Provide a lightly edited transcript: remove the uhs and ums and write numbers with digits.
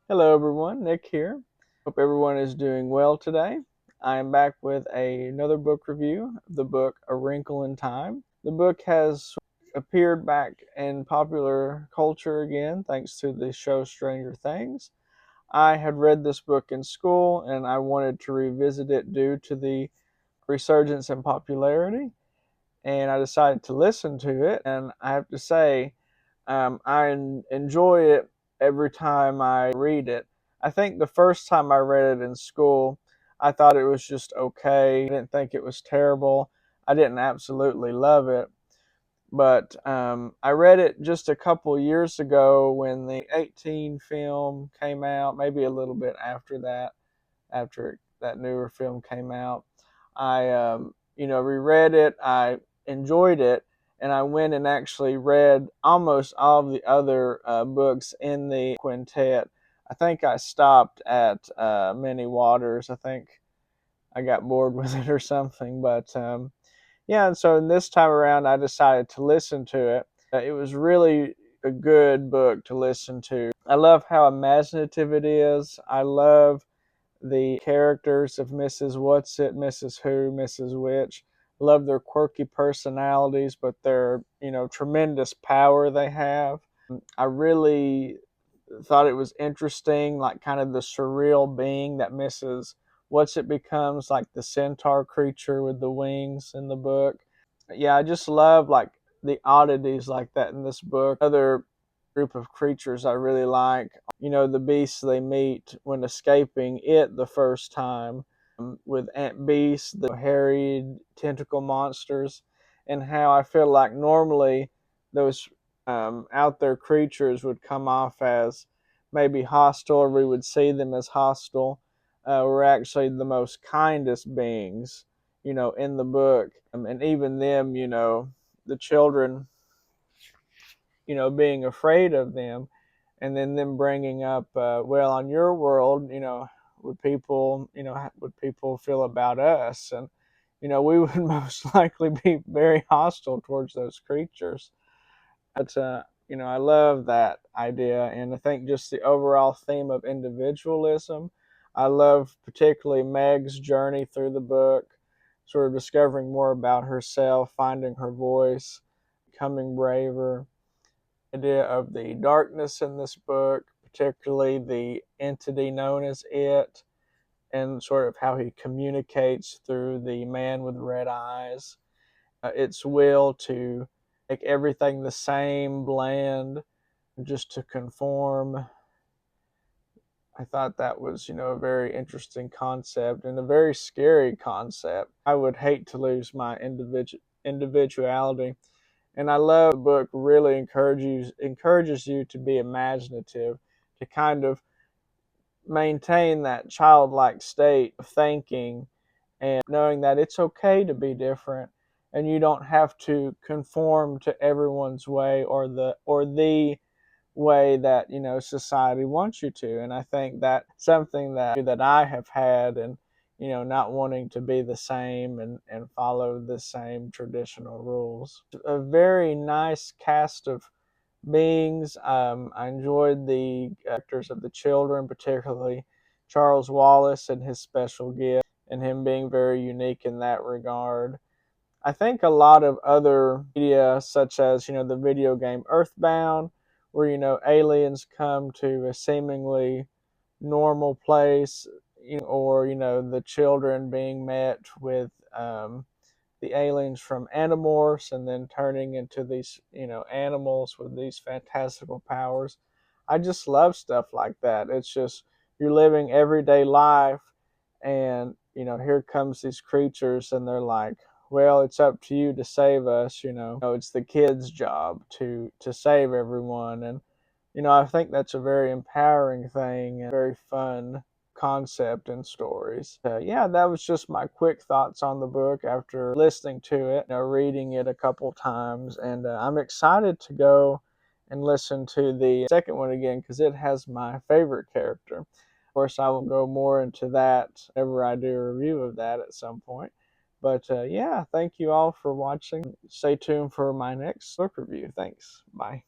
Hello everyone, Nick here. Hope everyone is doing well today. I am back with another book review of the book A Wrinkle in Time. The book has appeared back in popular culture again thanks to the show Stranger Things. I had read this book in school and I wanted to revisit it due to the resurgence in popularity, and I decided to listen to it. And I have to say, I enjoy it every time I read it. I think the first time I read it in school, I thought it was just okay. I didn't think it was terrible. I didn't absolutely love it. But I read it just a couple years ago when the 18 film came out, maybe a little bit after that, after that newer film came out. I, reread it. I enjoyed it, and I went and actually read almost all of the other books in the quintet. I think I stopped at Many Waters. I think I got bored with it or something, but yeah. And so this time around, I decided to listen to it. It was really a good book to listen to. I love how imaginative it is. I love the characters of Mrs. Whatsit, Mrs. Who, Mrs. Which. Love their quirky personalities, but their tremendous power they have. I really thought it was interesting, like kind of the surreal being that Mrs. Whatsit becomes, like the centaur creature with the wings in the book. Yeah, I just love like the oddities like that in this book. Other group of creatures I really like. The beasts they meet when escaping it the first time, with Aunt Beast, the hairy tentacle monsters, and how I feel like normally those out there creatures would come off as maybe hostile, or we would see them as hostile. Were actually the most kindest beings, in the book. And even them, the children, being afraid of them, and then them bringing up, well, on your world, would people feel about us? And we would most likely be very hostile towards those creatures. But I love that idea, and I think just the overall theme of individualism. I love particularly Meg's journey through the book, sort of discovering more about herself, finding her voice, becoming braver. Idea of the darkness in this book, particularly the entity known as it, and sort of how he communicates through the man with red eyes. Its will to make everything the same, bland, just to conform. I thought that was, a very interesting concept and a very scary concept. I would hate to lose my individuality. And I love the book really encourages you to be imaginative, to kind of maintain that childlike state of thinking and knowing that it's okay to be different, and you don't have to conform to everyone's way, or the way that society wants you to. And I think that something that I have had, and not wanting to be the same and follow the same traditional rules. A very nice cast of beings. I enjoyed the actors of the children, particularly Charles Wallace and his special gift, and him being very unique in that regard. I think a lot of other media, such as the video game Earthbound, where aliens come to a seemingly normal place, or the children being met with the aliens from Animorphs and then turning into these animals with these fantastical powers. I just love stuff like that. It's just you're living everyday life, and here comes these creatures, and they're like, well, it's up to you to save us. It's the kids' job to save everyone. And I think that's a very empowering thing and very fun concept in stories. Yeah, that was just my quick thoughts on the book after listening to it, reading it a couple times, and I'm excited to go and listen to the second one again because it has my favorite character. Of course, I will go more into that whenever I do a review of that at some point. But yeah, thank you all for watching. Stay tuned for my next book review. Thanks. Bye.